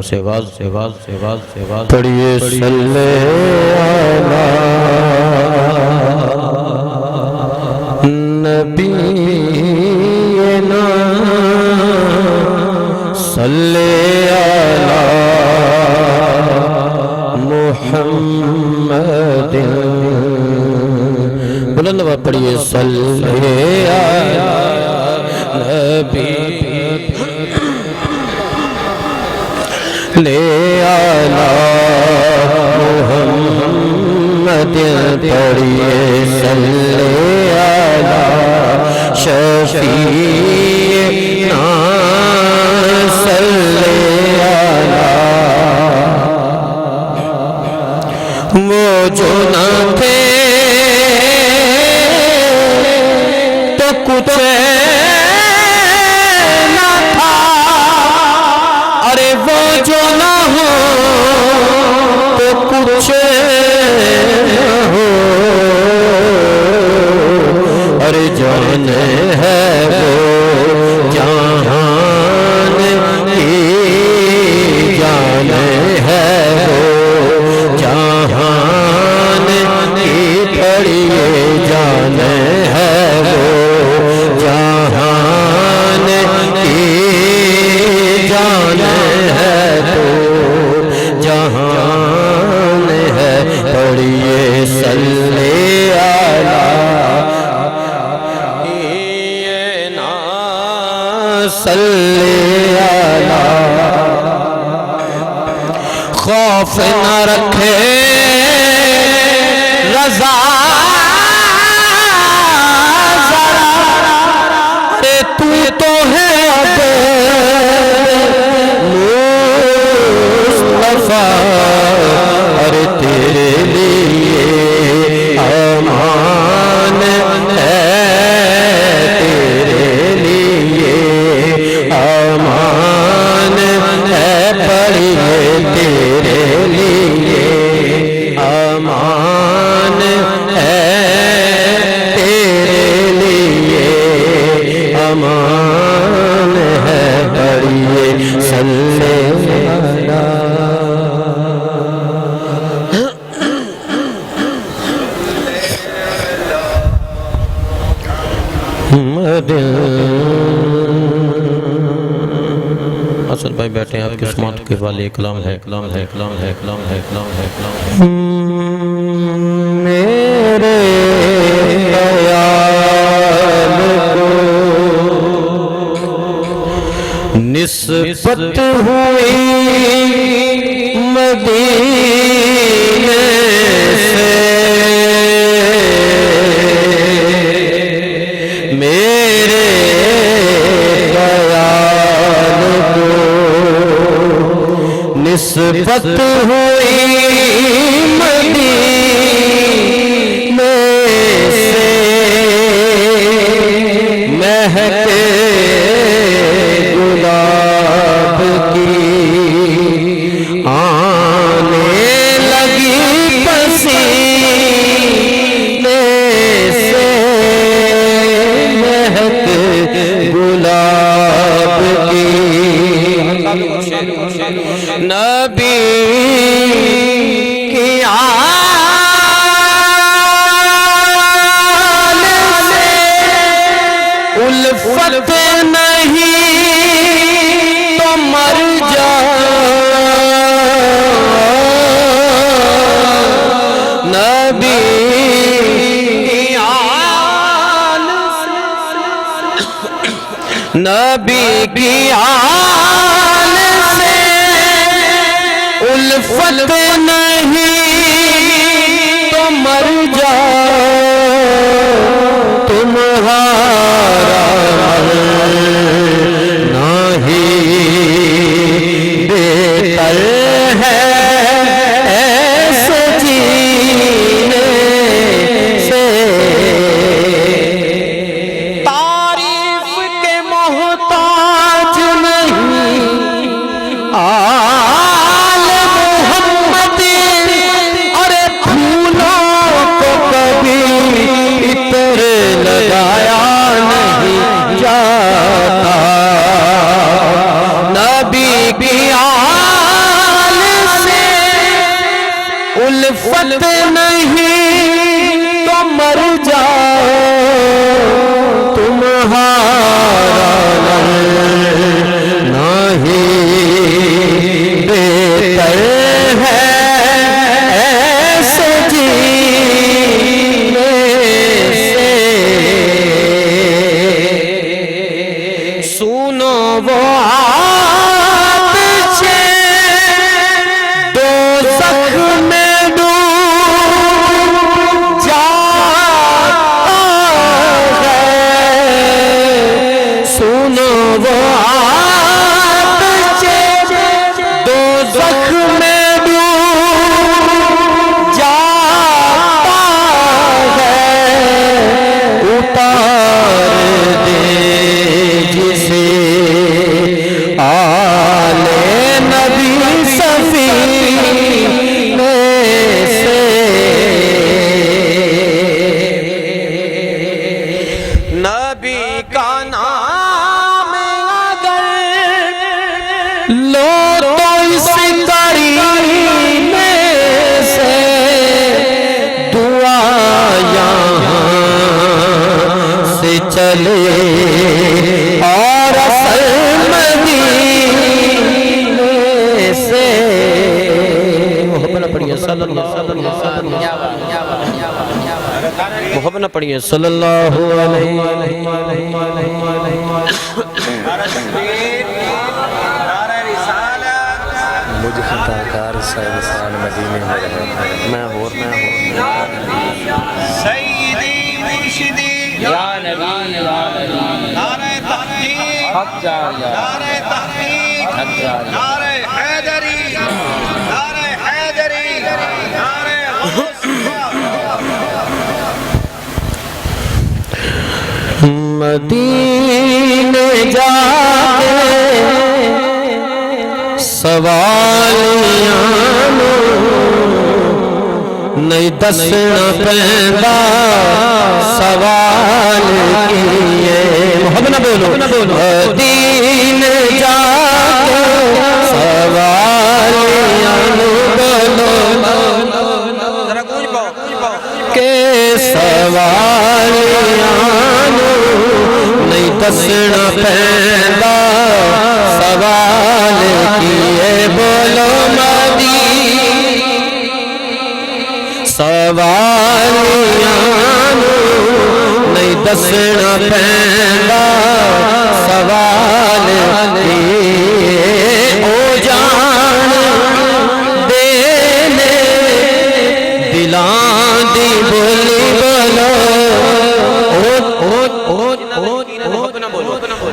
سے غاز پڑھیے صلی علی نبینا صلی علی محمد بلند آواز پڑھیے صلی علی نبی لے آلا محمد پڑھیے صلی علی شفیعنا صلی علی وہ جو نہ تھے تو کچھ جو نہ ہو تو کچھ ہو اور جان ہے وہ جہان کی جان ہے وہ جہان کی پڑھیے جان ہے وہ جہان کی جان جہان ہے پڑھیے صلی علی صلی علی خوف نہ رکھے رضا ذرا تو تو ہے اب اور تیرے لیے امان ہے تیرے لیے امان ہے پڑھیے تیرے لیے امان ہے تیرے لیے امان ہے پڑھیے صلی اصل بھائی بیٹھے ہیں آپ کی سماعت کے والے کلام ہے میرے خیال کو نسبت ہوئی مدینے سے میرے خیال کو نسبت ہوئی مدینے سے مہک گلاب کی آنے لگی پسینے سے مہک گلاب کی نبی کی آل سے الفت نہیں تو مر جا نبی کی آل نبی کی آل سے الفت نہیں تو مر جا تمہارا مرنا ہی بہتر ہے ایسے جینے سے تعریف کے محتاج نہیں آل محمد اور پھولوں کو کبھی عطر لگایا نہیں جاتا نبی کی الفت نہیں تو مر جاؤ تمہارا نہیں بہتر ہے ایسے جینے سے سنو وہ چلے اور اصل مدینے سے محبت پڑھیے صلی اللہ علیہ وسلم محبت پڑھیے صلی اللہ علیہ مجھے خطا کار صاحب سال مدینے میں ہو سیدی مرشدی یا نبی نعرہ تحقیق حق جاریہ نعرہ تحقیق حق جاریہ نعرہ حیدری نعرہ حیدری نعرہ غوث مدینے جا کے سوالیاں نہیں دسنا پہندا سوال کیے محبت نہ بولو مدینے جا کے سوالیاں بولو کہ سوالیاں نہیں دسنا پہندا سوال کیے بولو سوالیاں نہیں دسنا پہندا سوال کیے او جان دینے دلاں دی بولی بولو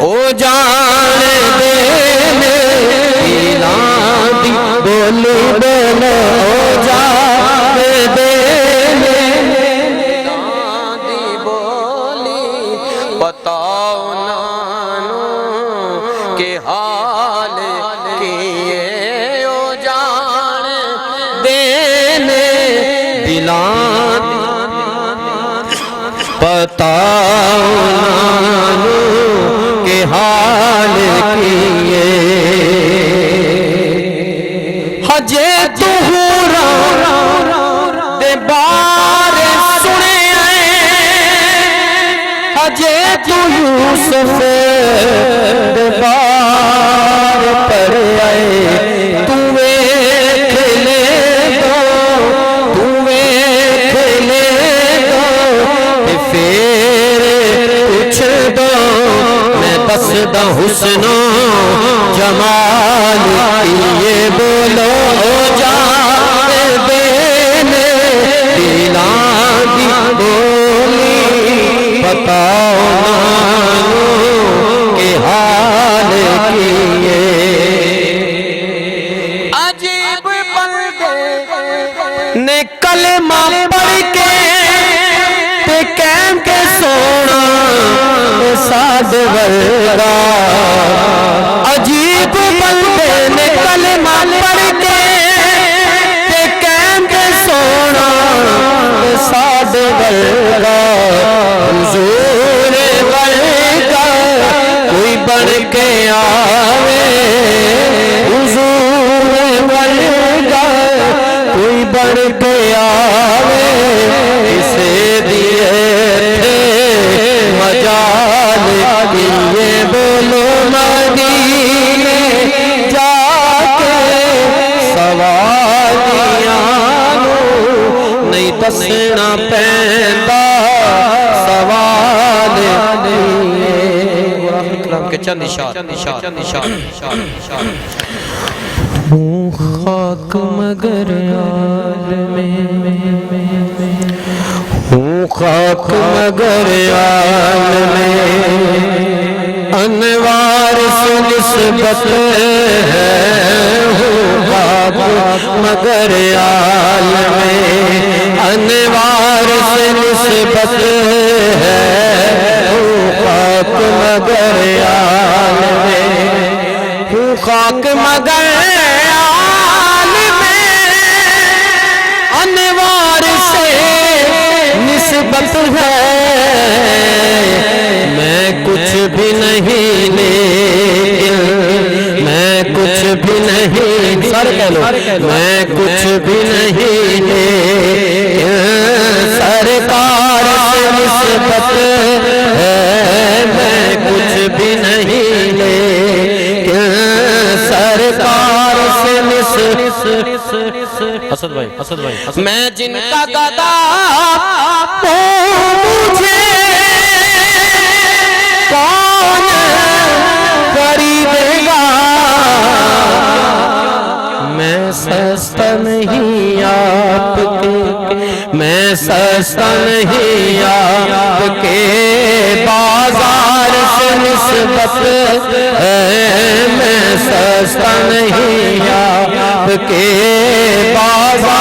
او جان دینے دلاں دی بولی بولو او جان دینے دلاں دی بولی بتاؤ نانو کہ حال کیے او جان دینے دلاں بتاؤ نانو کہ حال کیے حجے تو دے بار سنے حجے تو یوسف دے بار پر آئے تو ویکھ لے دو تو ویکھ لے دو پھر پوچھ دو میں دسدا حسن و جمال کیے بولو جان دینے دلاں دی بولی بتاؤ نانو کہ حال کیے عجیب بندے نے کلمہ پڑھ کے تے کہن کے سونا ساد ورگا عجیب بندے نے کلمہ پڑھ کے تے کہن کے سونا ساد ورگا حضور ورگا کوئی بن کے آوے حضور ورگا کوئی بن کے نہیں دسنا پیندا سوال کلام کے چند اشارے ہوں خاک مگر عالم ہوں خاک مگر عالم انوار سے نسبت ہے ہوں خاک مگر عالم انوار سے نسبت ہے ہوں خاک مگر عالم ہوں خاک مگر عالم انوار سے نسبت ہے میں کچھ بھی نہیں لیکن میں کچھ بھی نہیں سر کہہ لو میں کچھ بھی نہیں لیکن سرکار سے نسبت ہے میں کچھ بھی نہیں لیکن سرکار سے نسبت میں جن کا گدا مجھے کون خریدے گا میں سستا نہیں آپ کے میں سستا نہیں آپ کے بازار سے نسبت ہے میں سستا نہیں آپ کے